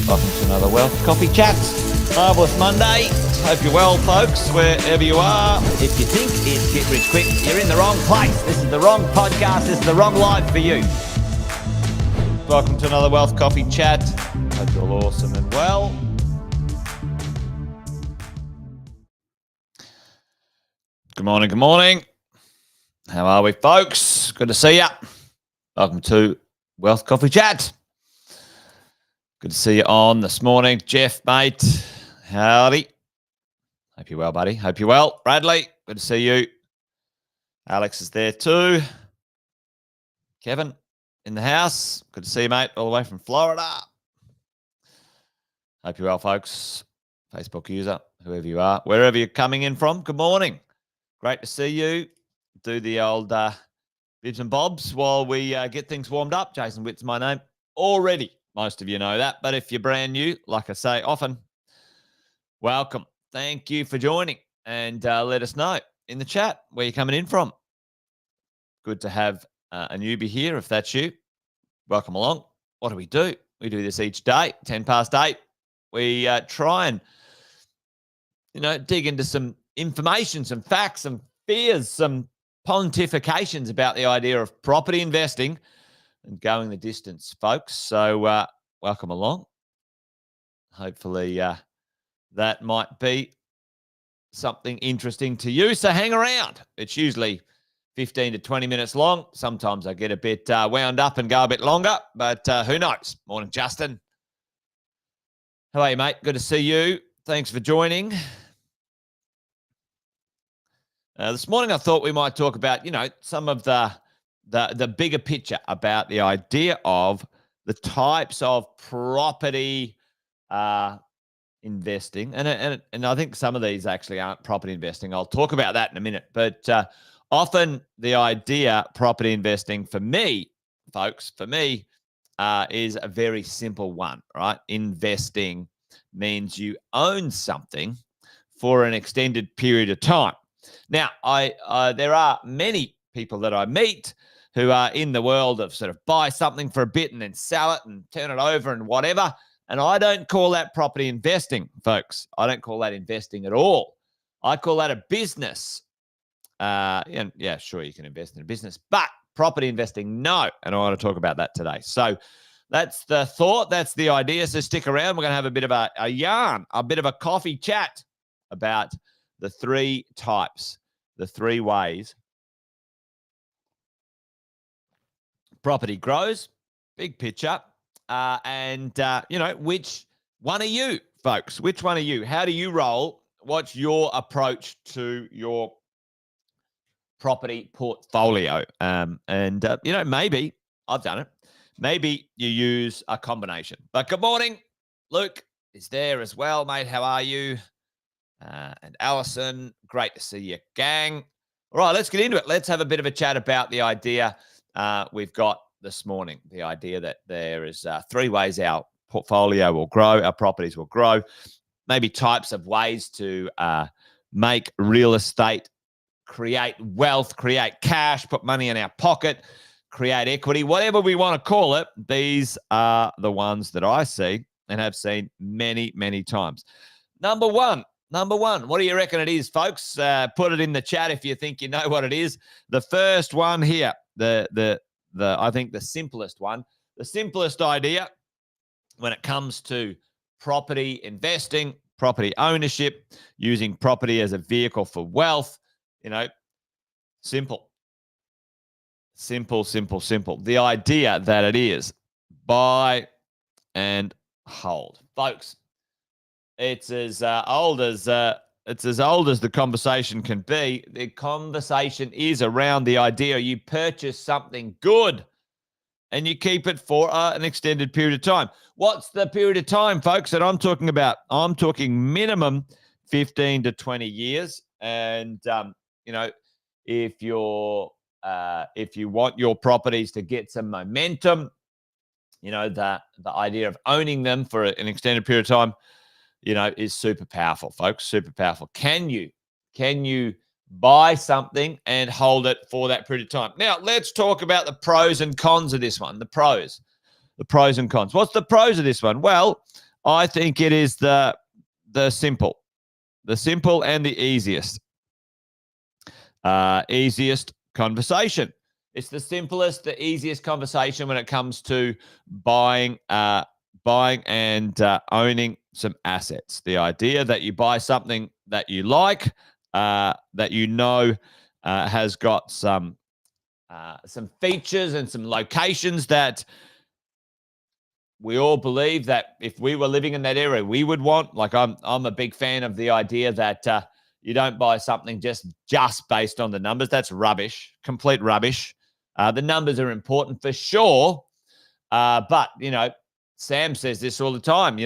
Welcome to another Wealth Coffee Chat. Marvellous Monday. Hope you're well, folks, wherever you are. If you think it's Get Rich Quick, you're in the wrong place. This is the wrong podcast. This is the wrong life for you. Welcome to another Wealth Coffee Chat. Hope you're all awesome and well. Good morning, good morning. How are we, folks? Good to see you. Welcome to Wealth Coffee Chat. Good to see you on this morning. Jeff, mate, howdy. Hope you're well, buddy. Hope you're well. Bradley, good to see you. Alex is there too. Kevin in the house. Good to see you, mate, all the way from Florida. Hope you're well, folks. Facebook user, whoever you are, wherever you're coming in from, good morning. Great to see you. Do the old bibs and bobs while we get things warmed up. Jason Witt's my name already. Most of you know that, but if you're brand new, like I say often, welcome. Thank you for joining, and let us know in the chat where you're coming in from. Good to have a newbie here. If that's you, welcome along. What do? We do this each day, 10 past 8. We try and, dig into some information, some facts, some fears, some pontifications about the idea of property investing and going the distance, folks. So welcome along. Hopefully that might be something interesting to you. So hang around. It's usually 15 to 20 minutes long. Sometimes I get a bit wound up and go a bit longer, but who knows? Morning, Justin. How are you, mate? Good to see you. Thanks for joining. This morning I thought we might talk about, some of the bigger picture about the idea of the types of property investing. And I think some of these actually aren't property investing. I'll talk about that in a minute. But often the idea property investing for me, folks, is a very simple one, right? Investing means you own something for an extended period of time. Now, there are many people that I meet who are in the world of sort of buy something for a bit and then sell it and turn it over and whatever. And I don't call that property investing, folks. I don't call that investing at all. I call that a business. And yeah, sure, you can invest in a business, but property investing, no. And I want to talk about that today. So that's the thought. That's the idea. So stick around. We're going to have a bit of a yarn, a bit of a coffee chat about the three types, the three ways property grows, big picture, and which one are you, folks? Which one are you? How do you roll? What's your approach to your property portfolio? Maybe I've done it. Maybe you use a combination. But good morning, Luke is there as well, mate. How are you? And Allison, great to see you, gang. All right, let's get into it. Let's have a bit of a chat about the idea we've got this morning, the idea that there is three ways our portfolio will grow, our properties will grow, maybe types of ways to make real estate, create wealth, create cash, put money in our pocket, create equity, whatever we want to call it. These are the ones that I see and have seen many, many times. Number one, what do you reckon it is, folks? Put it in the chat if you think you know what it is. The first one here, I think the simplest one, the simplest idea when it comes to property investing, property ownership, using property as a vehicle for wealth, simple. The idea that it is buy and hold. Folks, it's as old as it's as old as the conversation can be. The conversation is around the idea you purchase something good and you keep it for an extended period of time. What's the period of time, folks, that I'm talking about? I'm talking minimum 15 to 20 years. And, if you want your properties to get some momentum, the idea of owning them for an extended period of time, is super powerful, folks. Super powerful. Can you buy something and hold it for that period of time? Now, let's talk about the pros and cons of this one. The pros and cons. What's the pros of this one? Well, I think it is the simple and the easiest conversation. It's the simplest, the easiest conversation when it comes to buying and owning some assets. The idea that you buy something that you like, that has got some features and some locations that we all believe that if we were living in that area, we would want. Like I'm a big fan of the idea that you don't buy something just based on the numbers. That's rubbish, complete rubbish. The numbers are important for sure, but Sam says this all the time.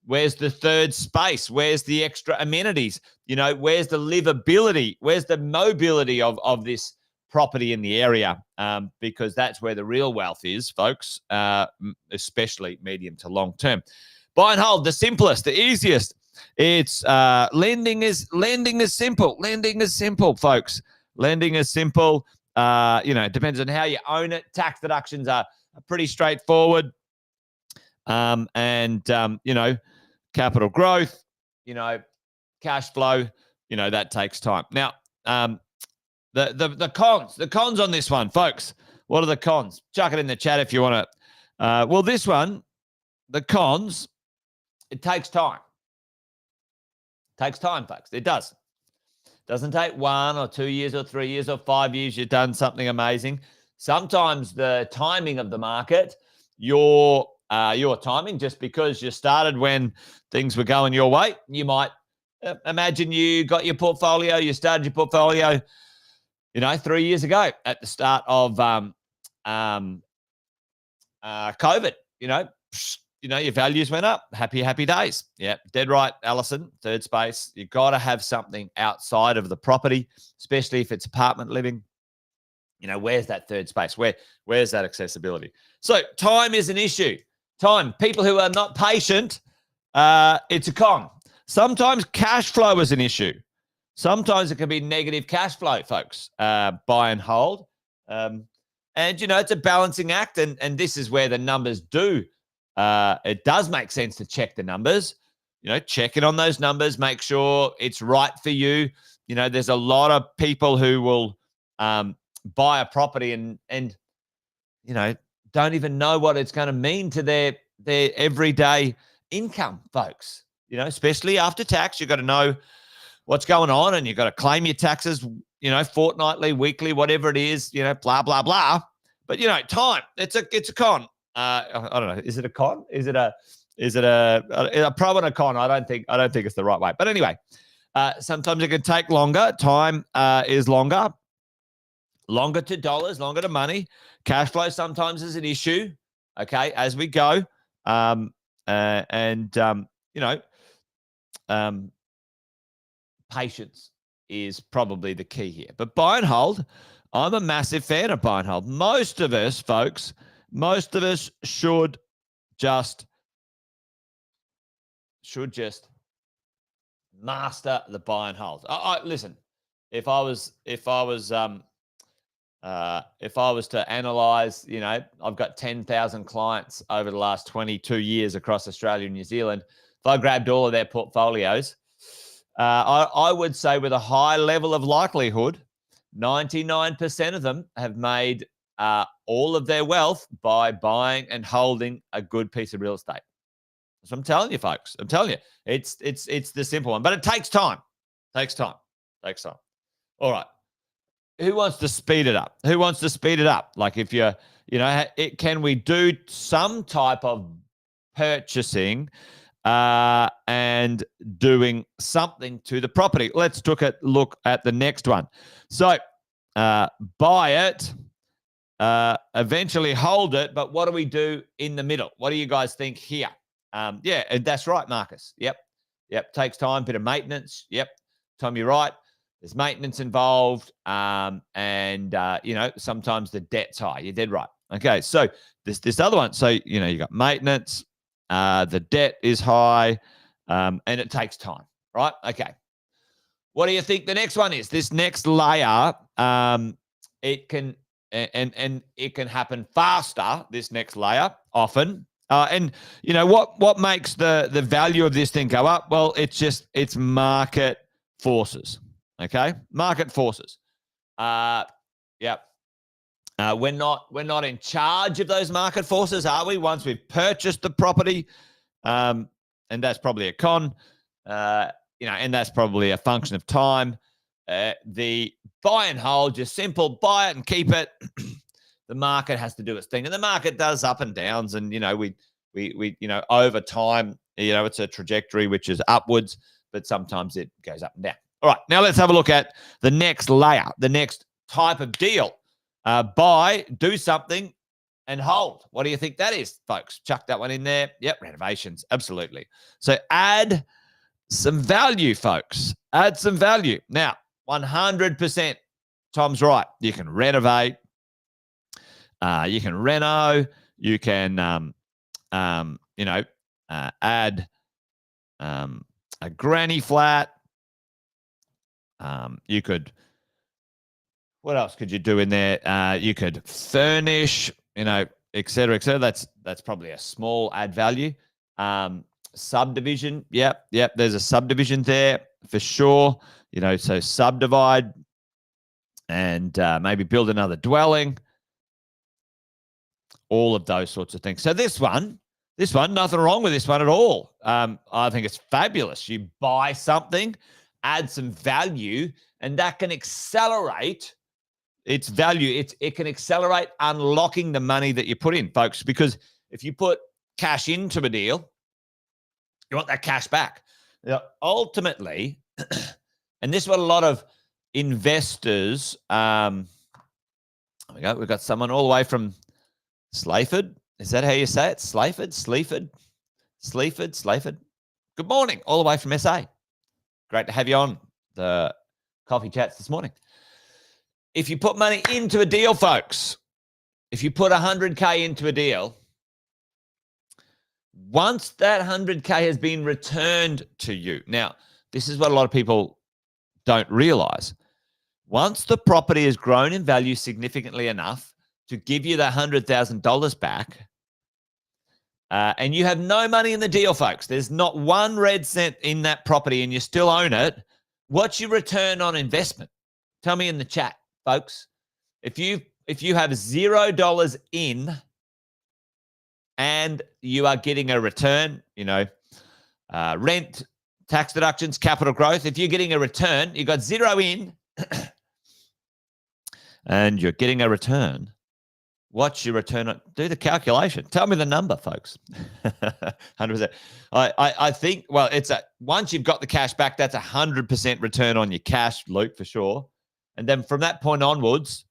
Where's the third space? Where's the extra amenities? Where's the livability? Where's the mobility of this property in the area? Because that's where the real wealth is, folks, especially medium to long term. Buy and hold, the simplest, the easiest. It's lending is simple. Lending is simple, folks. Lending is simple. It depends on how you own it. Tax deductions are pretty straightforward. Capital growth, cash flow, that takes time. Now, the cons on this one, folks. What are the cons? Chuck it in the chat if you want to. Well, this one, the cons, it takes time. It takes time, folks. It does. Doesn't take 1 or 2 years or 3 years or 5 years. You've done something amazing. Sometimes the timing of the market, your timing, just because you started when things were going your way, you might imagine you got your portfolio, you started your portfolio, 3 years ago at the start of COVID. Your values went up. Happy days. Yeah, dead right, Alison. Third space. You got to have something outside of the property, especially if it's apartment living. Where's that third space? Where's that accessibility? So time is an issue. Time. People who are not patient, it's a con. Sometimes cash flow is an issue. Sometimes it can be negative cash flow, folks. Buy and hold. It's a balancing act. And this is where the numbers do. It does make sense to check the numbers. Check in on those numbers. Make sure it's right for you. There's a lot of people who will buy a property and don't even know what it's going to mean to their everyday income, folks. Especially after tax, you've got to know what's going on, and you've got to claim your taxes, fortnightly, weekly, whatever it is, blah blah blah. But time, it's a con. I don't know. Is it a con? Is it a pro and a con? I don't think it's the right way. But anyway, sometimes it can take longer. Time is longer to dollars, longer to money. Cash flow sometimes is an issue. Okay, as we go, patience is probably the key here. But buy and hold, I'm a massive fan of buy and hold. Most of us, folks, should just master the buy and hold. Listen, if I was to analyze, I've got 10,000 clients over the last 22 years across Australia and New Zealand. If I grabbed all of their portfolios, I would say with a high level of likelihood, 99% of them have made all of their wealth by buying and holding a good piece of real estate. So I'm telling you, folks, it's the simple one, but it takes time. All right. Who wants to speed it up? Like if can we do some type of purchasing and doing something to the property. Let's look at the next one. So buy it, eventually hold it, but what do we do in the middle? What do you guys think here? Yeah, that's right, Marcus. Yep. Takes time, bit of maintenance. Yep. Tom, you're right. There's maintenance involved, and sometimes the debt's high. You're dead right. Okay, so this other one. So you got maintenance, the debt is high, and it takes time, right? Okay. What do you think the next one is? This next layer, it can and it can happen faster. This next layer often. And what makes the value of this thing go up? Well, it's market forces. Okay, market forces. Yeah. We're not in charge of those market forces, are we? Once we've purchased the property, and that's probably a con. And that's probably a function of time. The buy and hold, just simple, buy it and keep it. The market has to do its thing, and the market does up and downs, and we over time, it's a trajectory which is upwards, but sometimes it goes up and down. All right, now let's have a look at the next layer, the next type of deal. Buy, do something, and hold. What do you think that is, folks? Chuck that one in there. Yep, renovations, absolutely. So add some value, folks. Add some value. Now, 100%, Tom's right. You can renovate. You can reno. You can, add a granny flat. You could, what else could you do in there? You could furnish, et cetera, et cetera. That's probably a small add value. Subdivision. Yep. There's a subdivision there for sure. So subdivide and maybe build another dwelling. All of those sorts of things. So this one, nothing wrong with this one at all. I think it's fabulous. You buy something, add some value, and that can accelerate its value. It can accelerate unlocking the money that you put in, folks, because if you put cash into a deal, you want that cash back. Now, ultimately, and this is what a lot of investors, there we go. We've got someone all the way from Slayford. Is that how you say it? Sleaford. Good morning, all the way from SA. Great to have you on the coffee chats this morning. If you put money into a deal, folks, if you put 100K into a deal, once that 100K has been returned to you. Now, this is what a lot of people don't realize. Once the property has grown in value significantly enough to give you that $100,000 back, and you have no money in the deal, folks, there's not one red cent in that property and you still own it, what's your return on investment? Tell me in the chat, folks. If you have $0 in and you are getting a return, rent, tax deductions, capital growth, if you're getting a return, you got 0 in and you're getting a return, what's your return on? Do the calculation. Tell me the number, folks. 100%. I think, well, once you've got the cash back, that's 100% return on your cash, Luke, for sure. And then from that point onwards,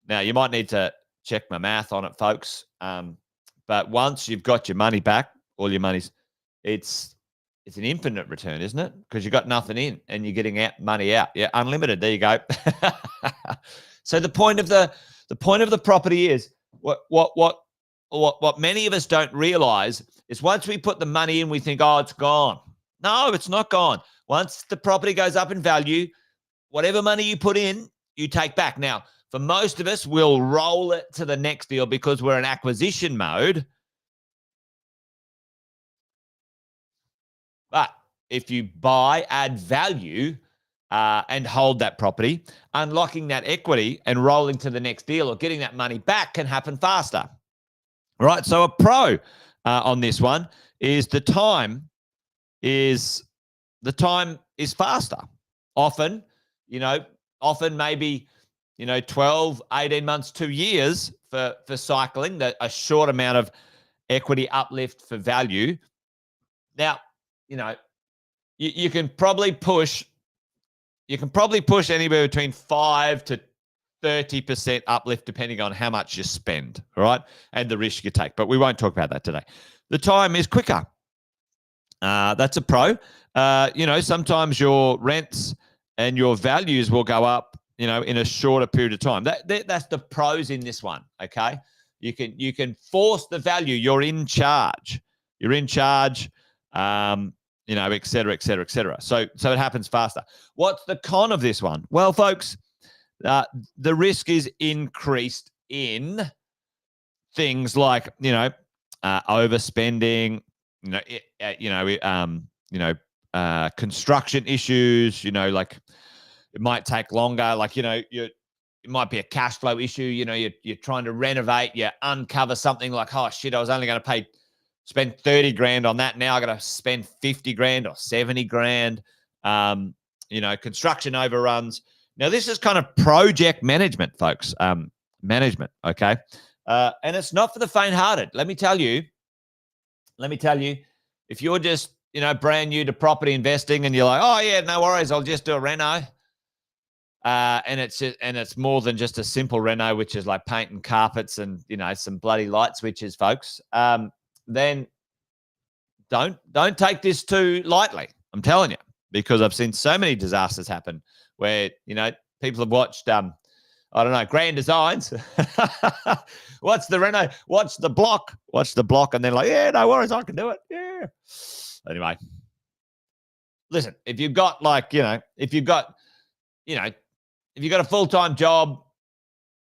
now you might need to check my math on it, folks. But once you've got your money back, all your money's, it's an infinite return, isn't it? Because you've got nothing in and you're getting money out. Yeah, unlimited. There you go. So the point of the property is what many of us don't realize is once we put the money in, we think, oh, it's gone. No, it's not gone. Once the property goes up in value, whatever money you put in, you take back. Now, for most of us, we'll roll it to the next deal because we're in acquisition mode. But if you buy, add value, and hold that property, unlocking that equity and rolling to the next deal or getting that money back can happen faster. All right. So a pro on this one is the time is faster. Often maybe 12, 18 months, 2 years for cycling, that a short amount of equity uplift for value. Now, you know, you can probably push anywhere between 5 to 30% uplift depending on how much you spend, all right, and the risk you take. But we won't talk about that today. The time is quicker. That's a pro. Sometimes your rents and your values will go up, in a shorter period of time. That's the pros in this one, okay? You can force the value. You're in charge. You're in charge, et cetera, et cetera, et cetera. So it happens faster. What's the con of this one? Well, folks, the risk is increased in things like, overspending, construction issues, like it might take longer. Like, it might be a cash flow issue. You're trying to renovate, you uncover something like, oh shit, I was only going to spend 30 grand on that. Now I got to spend 50 grand or 70 grand. Construction overruns. Now this is kind of project management, folks. Management. Okay. And it's not for the faint-hearted. Let me tell you, if you're just, brand new to property investing and you're like, oh yeah, no worries, I'll just do a reno. And it's more than just a simple reno, which is like painting carpets and, some bloody light switches, folks. Then don't take this too lightly. I'm telling you, because I've seen so many disasters happen where, people have watched, I don't know, Grand Designs. What's the reno? Watch the block. And they're like, yeah, no worries, I can do it. Yeah. Anyway, listen, if you've got a full-time job,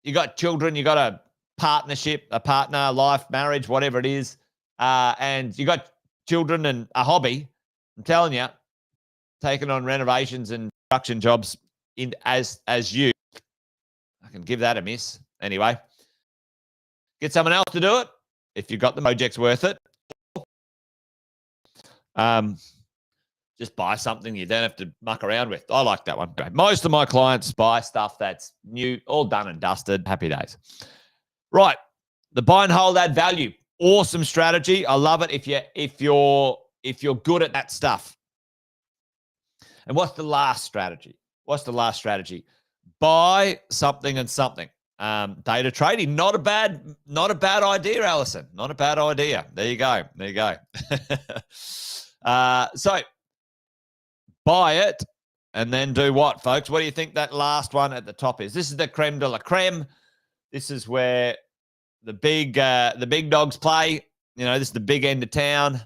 you got children, you got a partnership, a partner, life, marriage, whatever it is, and you got children and a hobby, I'm telling you, taking on renovations and construction jobs as you, I can give that a miss. Anyway, get someone else to do it if you've got the project's worth it. Just buy something you don't have to muck around with. I like that one. Most of my clients buy stuff that's new, all done and dusted. Happy days. Right. The buy and hold, add value. Awesome strategy. I love it if you're good at that stuff. And what's the last strategy? Buy something and something. Data trading, not a bad idea, Alison. Not a bad idea. There you go. So buy it and then do what, folks? What do you think that last one at the top is? This is the creme de la creme. This is where the big dogs play. This is the big end of town.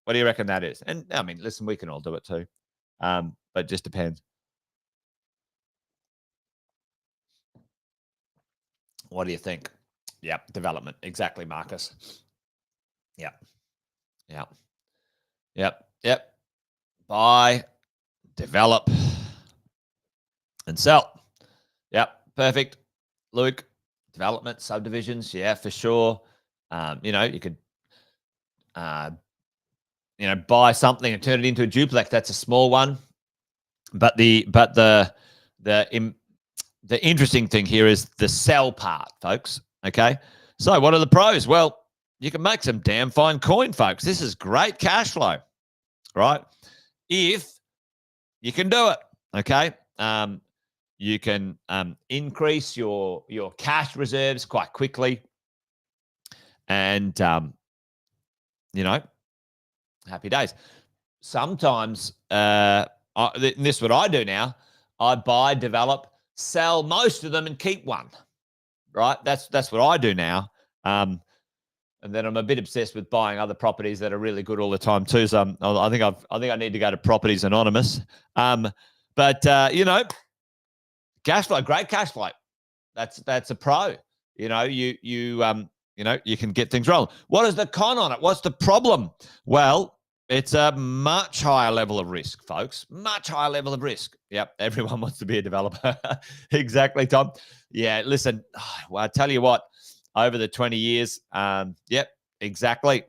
What do you reckon that is? And I mean, listen, we can all do it too. But it just depends. What do you think? Yep, development. Exactly, Marcus. Yep. Buy, develop, and sell. Yep, perfect. Luke, development, subdivisions, yeah, for sure. You could, buy something and turn it into a duplex. That's a small one. But the interesting thing here is the sell part, folks. Okay. So what are the pros? Well, you can make some damn fine coin, folks. This is great cash flow, right? If you can do it. Okay. You can increase your cash reserves quite quickly. And, happy days. Sometimes, this is what I do now. I buy, develop, sell most of them and keep one, right? That's what I do now. And then I'm a bit obsessed with buying other properties that are really good all the time too. So I think I need to go to Properties Anonymous. But cash flow, great cash flow. That's a pro. You can get things rolling. What is the con on it? What's the problem? Well, it's a much higher level of risk, folks. Much higher level of risk. Yep, everyone wants to be a developer. Exactly, Tom. Yeah, listen, well, I tell you what, over the 20 years, yep, exactly.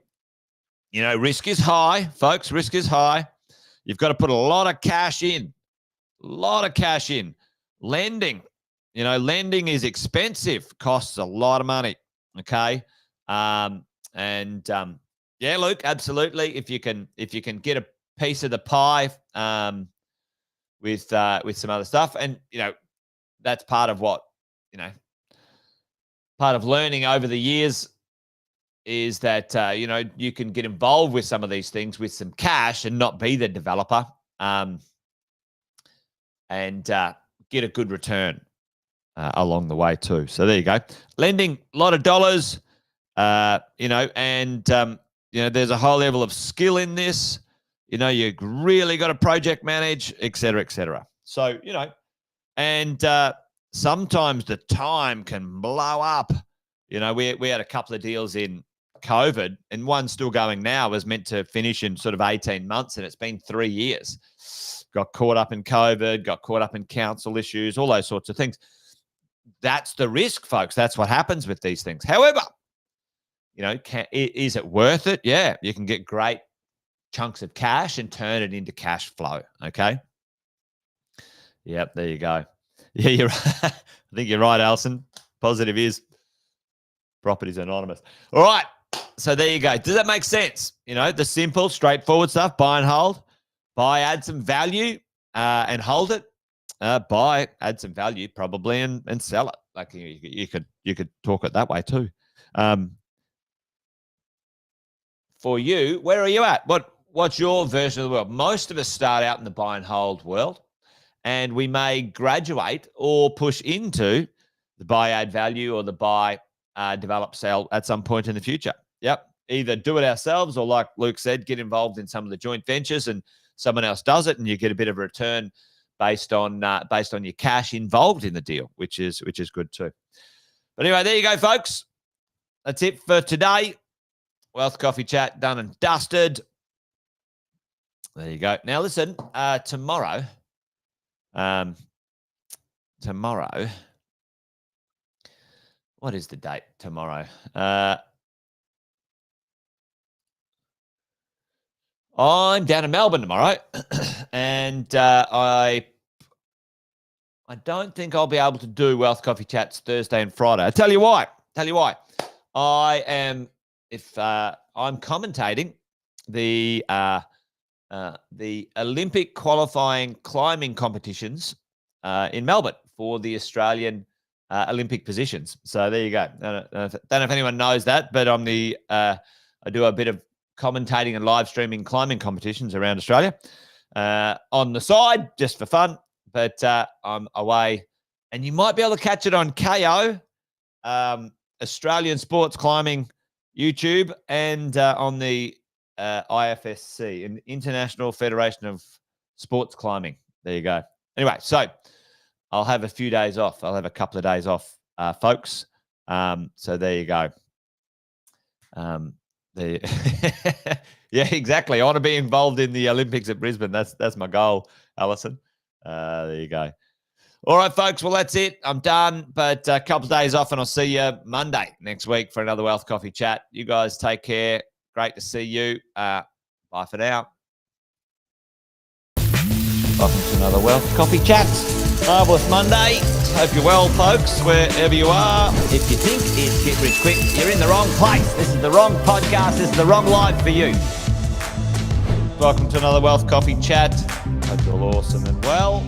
Risk is high, folks. Risk is high. You've got to put a lot of cash in. Lending. Lending is expensive, costs a lot of money. Okay. Yeah, Luke, absolutely. If you can get a piece of the pie with some other stuff, and that's part of what part of learning over the years is that you can get involved with some of these things with some cash and not be the developer, and get a good return along the way too. So there you go. Lending a lot of dollars, and there's a whole level of skill in this. You really got to project manage, et cetera, et cetera. So, and sometimes the time can blow up. We had a couple of deals in COVID, and one still going now, was meant to finish in sort of 18 months, and it's been 3 years. Got caught up in COVID, got caught up in council issues, all those sorts of things. That's the risk, folks. That's what happens with these things. However, is it worth it? Yeah, you can get great chunks of cash and turn it into cash flow. Okay. Yep, there you go. Yeah, you're right. I think you're right, Alison. Positive is Properties Anonymous. All right. So there you go. Does that make sense? The simple, straightforward stuff. Buy and hold. Buy, add some value, and hold it. Buy, add some value, probably, and sell it. Like you could talk it that way too. For you, where are you at? What's your version of the world? Most of us start out in the buy and hold world, and we may graduate or push into the buy, add value, or the buy, develop, sell at some point in the future. Yep. Either do it ourselves, or like Luke said, get involved in some of the joint ventures and someone else does it, and you get a bit of a return based on your cash involved in the deal, which is good too. But anyway, there you go, folks. That's it for today. Wealth Coffee Chat done and dusted. There you go. Now listen, tomorrow, what is the date tomorrow? I'm down in Melbourne tomorrow, and I don't think I'll be able to do Wealth Coffee Chats Thursday and Friday. I'll tell you why. I'm commentating the Olympic qualifying climbing competitions in Melbourne for the Australian Olympic positions. So there you go. Don't know if anyone knows that, but I do a bit of commentating and live streaming climbing competitions around Australia on the side, just for fun. But I'm away, and you might be able to catch it on KO, Australian Sports Climbing YouTube, and on the IFSC, International Federation of Sports Climbing. There you go. Anyway, so I'll have a few days off. I'll have a couple of days off, folks. So there you go. Yeah, exactly. I want to be involved in the Olympics at Brisbane. That's my goal, Alison. There you go. All right, folks. Well, that's it. I'm done. But a couple of days off, and I'll see you Monday next week for another Wealth Coffee Chat. You guys take care. Great to see you. Bye for now. Welcome to another Wealth Coffee Chat. Marvellous Monday. Hope you're well, folks, wherever you are. If you think it's Get Rich Quick, you're in the wrong place. This is the wrong podcast. This is the wrong life for you. Welcome to another Wealth Coffee Chat. Hope you're all awesome and well.